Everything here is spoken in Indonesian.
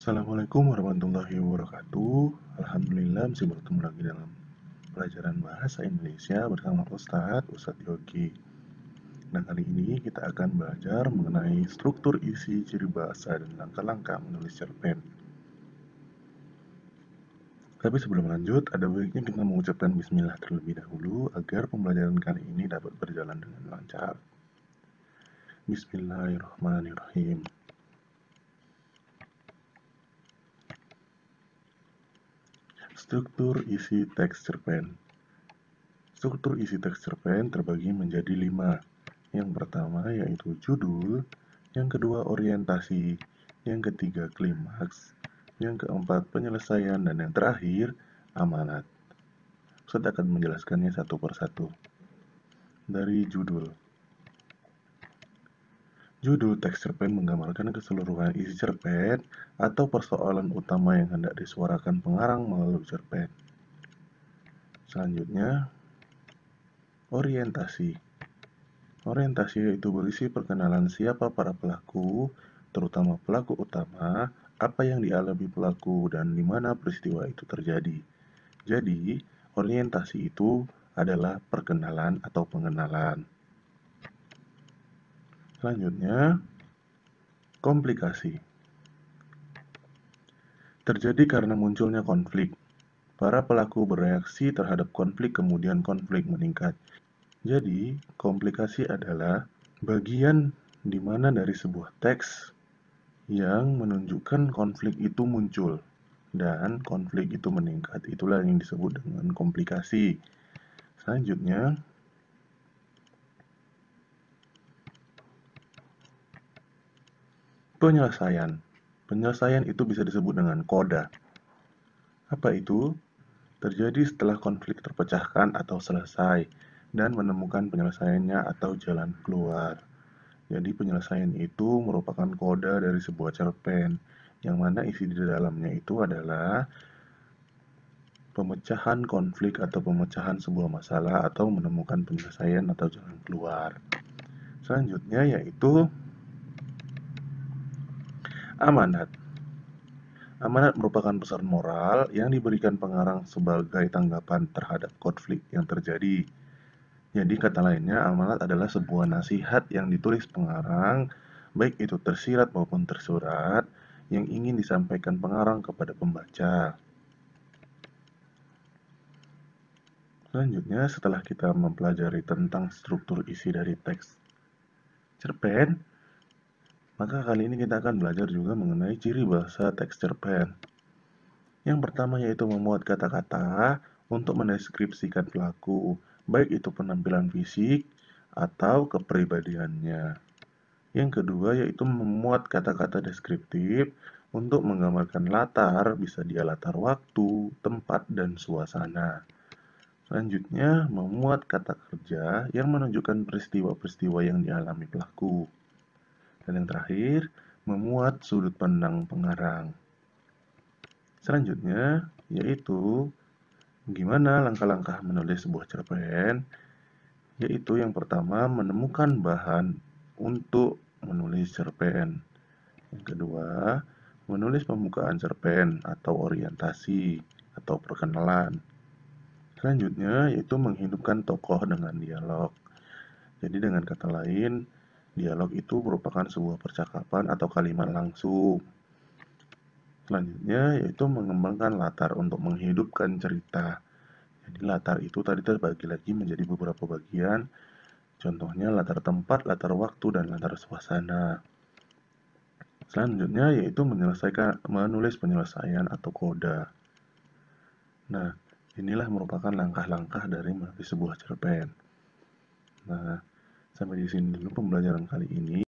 Assalamualaikum warahmatullahi wabarakatuh. Alhamdulillah masih bertemu lagi dalam pelajaran bahasa Indonesia bersama Ustadz Yogi. Nah, kali ini kita akan belajar mengenai struktur isi ciri bahasa dan langkah-langkah menulis cerpen. Tapi sebelum lanjut, ada baiknya kita mengucapkan bismillah terlebih dahulu agar pembelajaran kali ini dapat berjalan dengan lancar. Bismillahirrahmanirrahim. Struktur isi teks cerpen. Struktur isi teks cerpen terbagi menjadi 5. Yang pertama yaitu judul, yang kedua orientasi, yang ketiga klimaks, yang keempat penyelesaian, dan yang terakhir amanat. Ustadz akan menjelaskannya satu persatu. Dari judul. Judul teks cerpen menggambarkan keseluruhan isi cerpen atau persoalan utama yang hendak disuarakan pengarang melalui cerpen. Selanjutnya, orientasi. Orientasi yaitu berisi perkenalan siapa para pelaku, terutama pelaku utama, apa yang dialami pelaku, dan di mana peristiwa itu terjadi. Jadi, orientasi itu adalah perkenalan atau pengenalan. Selanjutnya, komplikasi. Terjadi karena munculnya konflik. Para pelaku bereaksi terhadap konflik, kemudian konflik meningkat. Jadi, komplikasi adalah bagian di mana dari sebuah teks yang menunjukkan konflik itu muncul dan konflik itu meningkat. Itulah yang disebut dengan komplikasi. Selanjutnya, penyelesaian. Penyelesaian itu bisa disebut dengan koda. Apa itu? Terjadi setelah konflik terpecahkan atau selesai dan menemukan penyelesaiannya atau jalan keluar. Jadi penyelesaian itu merupakan koda dari sebuah cerpen, yang mana isi di dalamnya itu adalah pemecahan konflik atau pemecahan sebuah masalah atau menemukan penyelesaian atau jalan keluar. Selanjutnya yaitu amanat. Amanat merupakan pesan moral yang diberikan pengarang sebagai tanggapan terhadap konflik yang terjadi. Jadi kata lainnya, amanat adalah sebuah nasihat yang ditulis pengarang, baik itu tersirat maupun tersurat, yang ingin disampaikan pengarang kepada pembaca. Selanjutnya, setelah kita mempelajari tentang struktur isi dari teks cerpen, maka kali ini kita akan belajar juga mengenai ciri bahasa teks cerpen. Yang pertama yaitu memuat kata-kata untuk mendeskripsikan pelaku, baik itu penampilan fisik atau kepribadiannya. Yang kedua yaitu memuat kata-kata deskriptif untuk menggambarkan latar, bisa dia latar waktu, tempat, dan suasana. Selanjutnya, memuat kata kerja yang menunjukkan peristiwa-peristiwa yang dialami pelaku. Dan yang terakhir, memuat sudut pandang pengarang. Selanjutnya, yaitu gimana langkah-langkah menulis sebuah cerpen, yaitu yang pertama menemukan bahan untuk menulis cerpen. Yang kedua, menulis pembukaan cerpen atau orientasi atau perkenalan. Selanjutnya, yaitu menghidupkan tokoh dengan dialog. Jadi dengan kata lain, dialog itu merupakan sebuah percakapan atau kalimat langsung. Selanjutnya, yaitu mengembangkan latar untuk menghidupkan cerita. Jadi latar itu tadi terbagi lagi menjadi beberapa bagian. Contohnya latar tempat, latar waktu, dan latar suasana. Selanjutnya yaitu menulis penyelesaian atau koda. Nah, inilah merupakan langkah-langkah dari menulis sebuah cerpen. Nah, sampai di sini dulu pembelajaran kali ini.